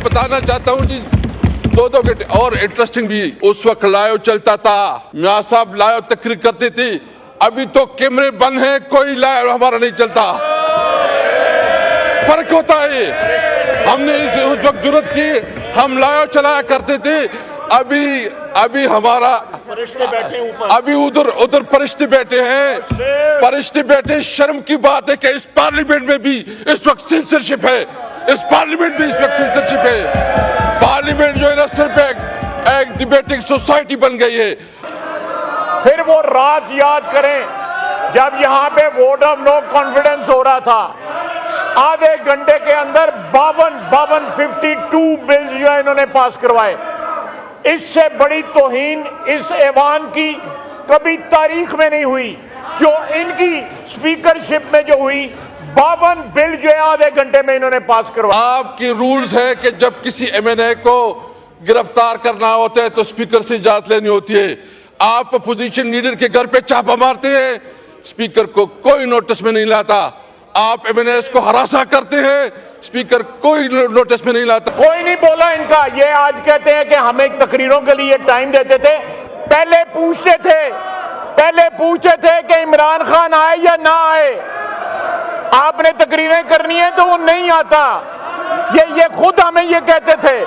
बताना चाहता हूँ जी, 2-2 घंटे और इंटरेस्टिंग भी। उस वक्त लाइव चलता था, मियां साहब लाइव तकरीर करते थे। अभी तो कैमरे बंद हैं, कोई लाइव हमारा नहीं चलता। फर्क होता है। हमने उस वक्त जरूरत की, हम लाइव चलाया करते थे। अभी हमारा अभी उधर फरिश्ते बैठे हैं, फरिश्ते बैठे। शर्म की बात है कि इस पार्लियामेंट में भी इस वक्त सेंसरशिप है। इस पार्लियामेंट में इस वक्त सेंसरशिप है। पार्लियामेंट जो है ना, सिर्फ एक डिबेटिंग सोसाइटी बन गई है। फिर वो रात याद करें जब यहाँ पे वोट ऑफ नो कॉन्फिडेंस हो रहा था। आधे घंटे के अंदर 52 बिल्स जो है इन्होंने पास करवाए। इससे बड़ी तौहीन इस ऐवान की कभी तारीख में नहीं हुई जो इनकी स्पीकरशिप में जो हुई। 52 बिल जो है आधे घंटे में इन्होंने पास करवाया। आपकी रूल्स है कि जब किसी एमएनए को गिरफ्तार करना होता है तो स्पीकर से इजाजत लेनी होती है। आप अपोजिशन लीडर के घर पे छापा मारते हैं, स्पीकर को कोई नोटिस में नहीं लाता। आप एमएनए को हरासा करते हैं, स्पीकर कोई नोटिस में नहीं लाता। कोई नहीं बोला इनका। ये आज कहते हैं कि हमें तकरीरों के लिए टाइम देते थे। पहले पूछते थे कि इमरान खान आए या ना आए। आपने तकरीरें करनी है तो वो नहीं आता। ये खुद हमें ये कहते थे,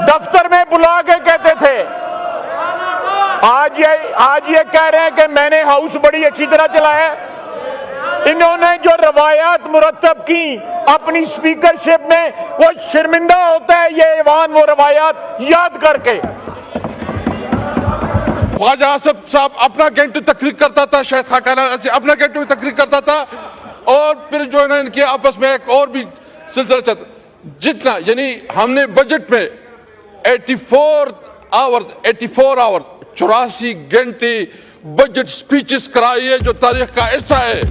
दफ्तर में बुला के कहते थे। आज ये कह रहे हैं कि मैंने हाउस बड़ी अच्छी तरह चलाया। इन्होंने जो रवायात मुरतब की अपनी स्पीकरशिप में, वो शर्मिंदा होता है ये ऐवान वो रवायात याद करके। ख्वाजा आसिफ साहब अपना घंटे तकरीर करता था, शायद खाकाना से अपना घंटे तकरीर करता था। और फिर जो है ना, इनके आपस में एक और भी सिलसिला चलता। जितना यानी हमने बजट में 84 आवर 84 घंटे बजट स्पीचेस कराई है, जो तारीख का हिस्सा है।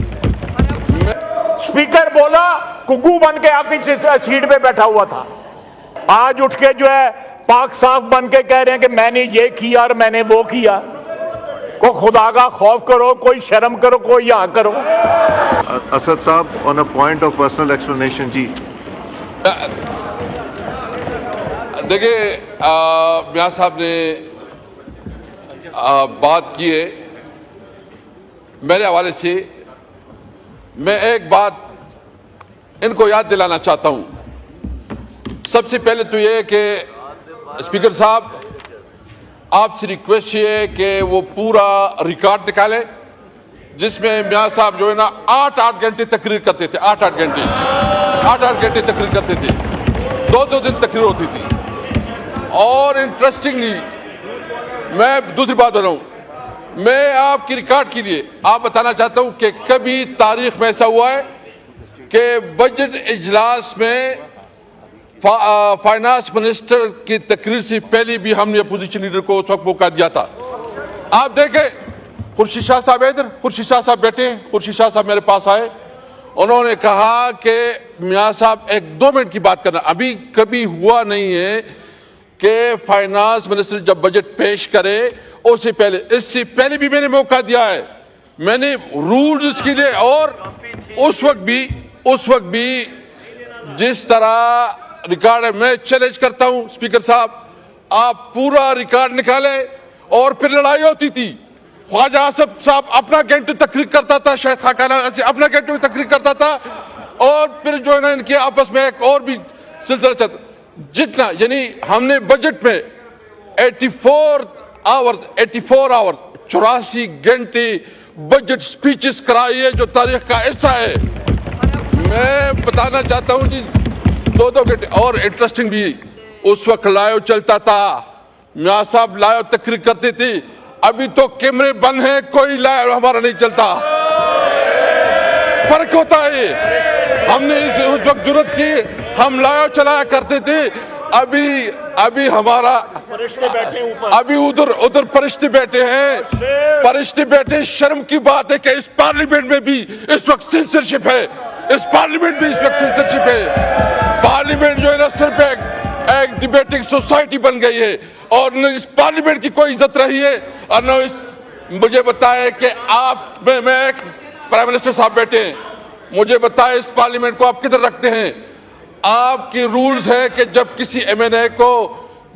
स्पीकर बोला, कुकू बन के आपकी सीट पे बैठा हुआ था। आज उठ के जो है पाक साफ बन के कह रहे हैं कि मैंने ये किया और मैंने वो किया। को खुदा का खौफ करो, कोई शर्म करो, कोई यहाँ करो। असद साहब, on a point of personal explanation जी। देखिए, मियां साहब ने बात की है मेरे हवाले से। मैं एक बात इनको याद दिलाना चाहता हूं। सबसे पहले तो ये कि स्पीकर साहब, आपसे रिक्वेस्ट ये है कि वो पूरा रिकॉर्ड निकाले जिसमें मियां साहब जो है ना 8-8 घंटे तकरीर करते थे। 8-8 घंटे तकरीर करते थे। 2-2 दिन तकरीर होती थी। और इंटरेस्टिंगली, मैं दूसरी बात बताऊं, मैं आपकी रिकॉर्ड के लिए आप बताना चाहता हूं कि कभी तारीख में ऐसा हुआ है कि बजट इजलास में फाइनेंस मिनिस्टर की तकरीर से पहले भी हमने अपोजिशन लीडर को उस वक्त मौका दिया था। आप देखें, खुर्शीद शाह साहब इधर, खुर्शीद शाह साहब बैठे हैं। खुर्शीद शाह साहब मेरे पास आए, उन्होंने कहा कि मियां साहब 1-2 मिनट की बात करना। अभी कभी हुआ नहीं है कि फाइनेंस मिनिस्टर जब बजट पेश करे उससे पहले, इससे पहले भी मैंने मौका दिया है। मैंने रूल्स इसके लिए, और उस वक्त भी जिस तरह रिकॉर्ड है, मैं चैलेंज करता हूं स्पीकर साहब, आप पूरा रिकॉर्ड निकाले। और फिर लड़ाई होती थी। ख्वाजा आसिफ साहब अपना घंटे तकरीर करता था, शायद खाकाना से अपना घंटे तकरीर करता था। और फिर जो है ना, इनके आपस में एक और भी सिलसिला चलता। जितना यानी हमने बजट में 84 आवर 84 घंटे बजट स्पीचेस कराई है, जो तारीख का हिस्सा है। मैं बताना चाहता हूं जी, 2-2 घंटे और इंटरेस्टिंग भी। उस वक्त लाइव चलता था, मियां साहब लाइव तकरीर करते थे। अभी तो कैमरे बंद हैं, कोई लाइव हमारा नहीं चलता। फर्क होता है। हमने उस वक्त जरूरत की, हम लाइव चलाया करते थे। अभी हमारा उधर फरिश्ते बैठे हैं, फरिश्ते बैठे। शर्म की बात है कि इस पार्लियामेंट में भी इस वक्त सेंसरशिप है। इस पार्लियामेंट में इस वक्त सेंसरशिप है। पार्लियामेंट जो है ना, सिर्फ एक डिबेटिंग सोसाइटी बन गई है। और न इस पार्लियामेंट की कोई इज्जत रही है, और न मुझे बताए कि मैं प्राइम मिनिस्टर साहब बैठे हैं, मुझे बताए इस पार्लियामेंट को आप किधर रखते हैं। आपकी रूल्स है कि जब किसी एमएनए को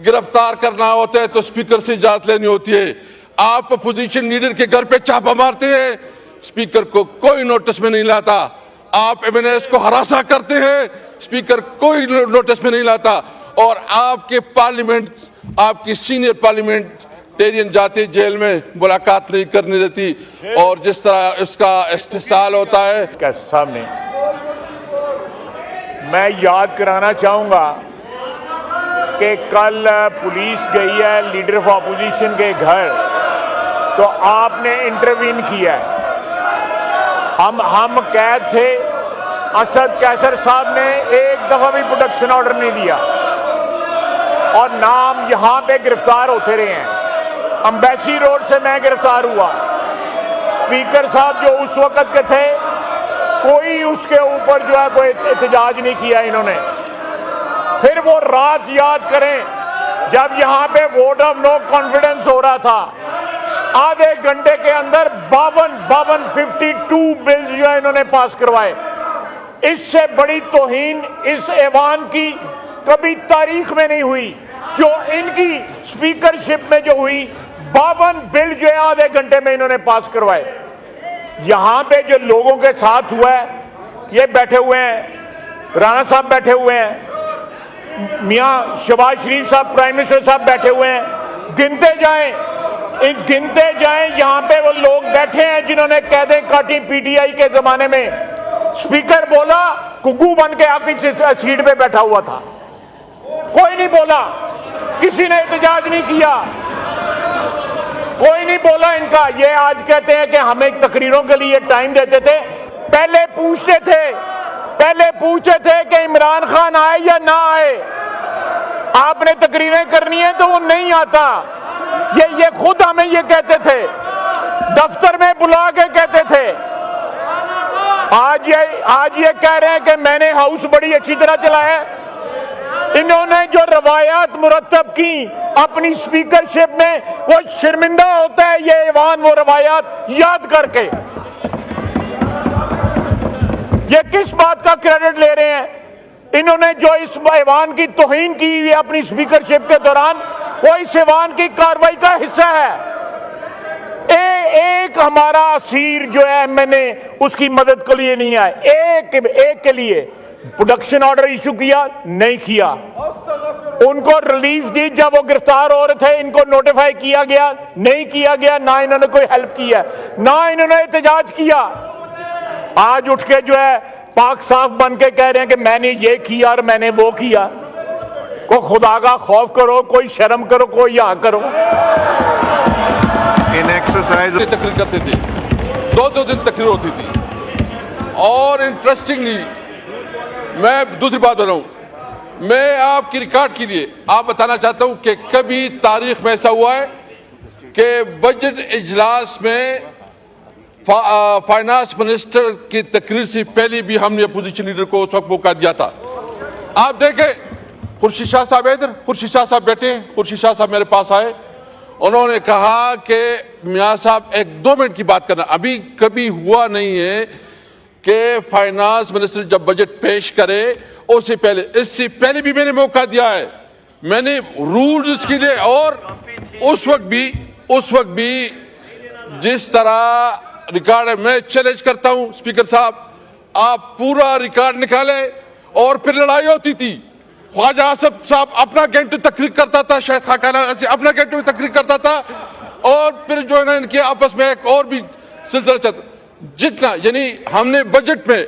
गिरफ्तार करना होता है तो स्पीकर से इजाजत लेनी होती है। आप अपोजिशन लीडर के घर पे छापा मारते हैं, स्पीकर को कोई नोटिस में नहीं लाता। आप एमएनए को हरासा करते हैं, स्पीकर कोई नोटिस में नहीं लाता। और आपके पार्लियामेंट, आपकी सीनियर पार्लियामेंटेरियन जाते जेल में, मुलाकात नहीं करने देती। और जिस तरह इसका इस्तेसाल होता है कैसे सामने, मैं याद कराना चाहूंगा कि कल पुलिस गई है लीडर ऑफ अपोजिशन के घर, तो आपने इंटरवीन किया है। हम कैद थे, असद कैसर साहब ने एक दफा भी प्रोटेक्शन ऑर्डर नहीं दिया और नाम यहां पे गिरफ्तार होते रहे हैं। अम्बेसी रोड से मैं गिरफ्तार हुआ, स्पीकर साहब जो उस वक्त के थे, कोई उसके ऊपर जो है कोई एहतजाज नहीं किया इन्होंने। फिर वो रात याद करें जब यहां पे वोट ऑफ नो कॉन्फिडेंस हो रहा था, आधे घंटे के अंदर 52 बिल्स जो है इन्होंने पास करवाए। इससे बड़ी तौहीन इस ऐवान की कभी तारीख में नहीं हुई जो इनकी स्पीकरशिप में जो हुई। 52 बिल जो है आधे घंटे में इन्होंने पास करवाए। यहां पे जो लोगों के साथ हुआ है, ये बैठे हुए हैं, राणा साहब बैठे हुए हैं, मियां शहबाज शरीफ साहब प्राइम मिनिस्टर साहब बैठे हुए हैं, गिनते जाएं यहां पे वो लोग बैठे हैं जिन्होंने कैदें काटी पीटीआई के जमाने में। स्पीकर बोला, कुकू बन के आपकी सीट पे बैठा हुआ था, कोई नहीं बोला, किसी ने एहतजाज नहीं किया, कोई नहीं बोला इनका। ये आज कहते हैं कि हमें तकरीरों के लिए टाइम देते थे। पहले पूछते थे कि इमरान खान आए या ना आए। आपने तकरीरें करनी है तो वो नहीं आता। ये खुद हमें ये कहते थे, दफ्तर में बुला के कहते थे। आज ये कह रहे हैं कि मैंने हाउस बड़ी अच्छी तरह चलाया। इन्होंने जो रवायात मुरतब की अपनी स्पीकरशिप में, वो शर्मिंदा होता है ये ऐवान वो रवायात याद करके। ये किस बात का क्रेडिट ले रहे हैं? इन्होंने जो इस ऐवान की तौहीन की हुई अपनी स्पीकरशिप के दौरान, वो इस ऐवान की कार्रवाई का हिस्सा है। एक हमारा असीर जो है, मैंने उसकी मदद के लिए नहीं आए, एक के लिए प्रोडक्शन ऑर्डर इशू किया नहीं किया, उनको रिलीफ दी जब वो गिरफ्तार हो रहे थे, इनको नोटिफाई किया गया नहीं किया गया, ना इन्होंने कोई हेल्प किया, ना इन्होंने एहतजाज किया। आज उठ के जो है पाक साफ बन के कह रहे हैं कि मैंने ये किया और मैंने वो किया। को खुदा का खौफ करो, कोई शर्म करो, कोई यहाँ करो। इन एक्सरसाइज तकरीर करते थे, 2 दिन तकरीर होती थी। और इंटरेस्टिंगली मैं दूसरी बात बताऊं, मैं आपकी रिकॉर्ड के लिए आप बताना चाहता हूं कि कभी तारीख में ऐसा हुआ है कि बजट इजलास में फाइनेंस मिनिस्टर की तकरीर से पहले भी हमने अपोजिशन लीडर को उस वक्त मौका दिया था। आप देखें, खुर्शीद शाह साहब इधर, खुर्शीद शाह साहब बैठे, खुर्शीद शाह साहब मेरे पास आए, उन्होंने कहा कि मियां साहब 1-2 मिनट की बात करना। अभी कभी हुआ नहीं है कि फाइनेंस मिनिस्टर जब बजट पेश करे उससे पहले, इससे पहले भी मैंने मौका दिया है, मैंने रूल्स इसके लिए। और उस वक्त भी जिस तरह रिकॉर्ड है, मैं चैलेंज करता हूं स्पीकर साहब, आप पूरा रिकॉर्ड निकाले। और फिर लड़ाई होती थी, ख्वाजा आसफ साहब अपना घंटे तकरीर करता था, शायद खाकाना से अपना घंटे में तकरीर करता था, और फिर जो है ना इनके आपस में एक और भी सिलसिला चलता जितना, यानी हमने बजट में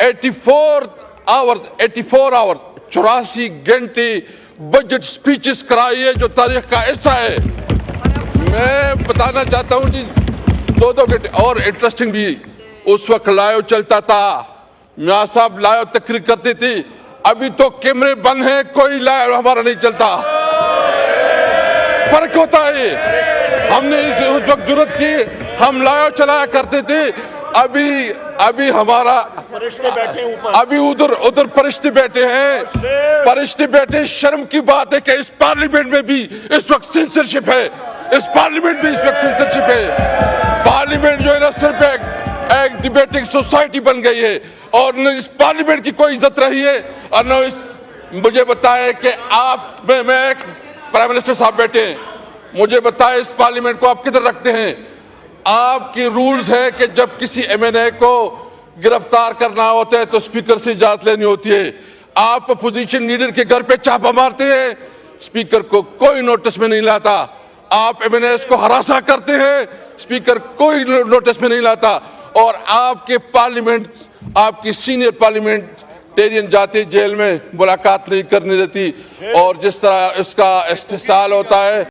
84 आवर 84 घंटे बजट स्पीचेस कराई है, जो तारीख का हिस्सा है। मैं बताना चाहता हूं जी, 2 घंटे। और इंटरेस्टिंग भी, उस वक्त लाइव चलता था, मियां साहब लाइव तकरीर करते थे। अभी तो कैमरे बंद हैं, कोई लाइव हमारा नहीं चलता। फर्क होता है। हमने उस वक्त जरूरत की, हम लाइव चलाया करते थे। अभी हमारा अभी उधर फरिश्ते बैठे हैं, फरिश्ते बैठे। शर्म की बात है कि इस पार्लियामेंट में भी इस वक्त सेंसरशिप है, इस पार्लियामेंट में इस वक्त सेंसरशिप है। पार्लियामेंट जो है ना सिर्फ एक डिबेटिंग सोसाइटी बन गई है। और न इस पार्लियामेंट की कोई इज्जत रही है और न इस मुझे बताए कि आप मैं प्राइम मिनिस्टर साहब बैठे हैं, मुझे बताए इस पार्लियामेंट को आप किधर रखते हैं? आपकी रूल्स है कि जब किसी एमएनए को गिरफ्तार करना होता है तो स्पीकर से इजाजत लेनी होती है। आप अपोजिशन लीडर के घर पे छापा मारते हैं, स्पीकर को कोई नोटिस में नहीं लाता। आप एमएनएस को हरासा करते हैं, स्पीकर कोई नोटिस में नहीं लाता। और आपके पार्लियामेंट, आपकी सीनियर पार्लियामेंटेरियन जाते जेल में मुलाकात नहीं करने देती और जिस तरह इसका इस्तेसाल होता है।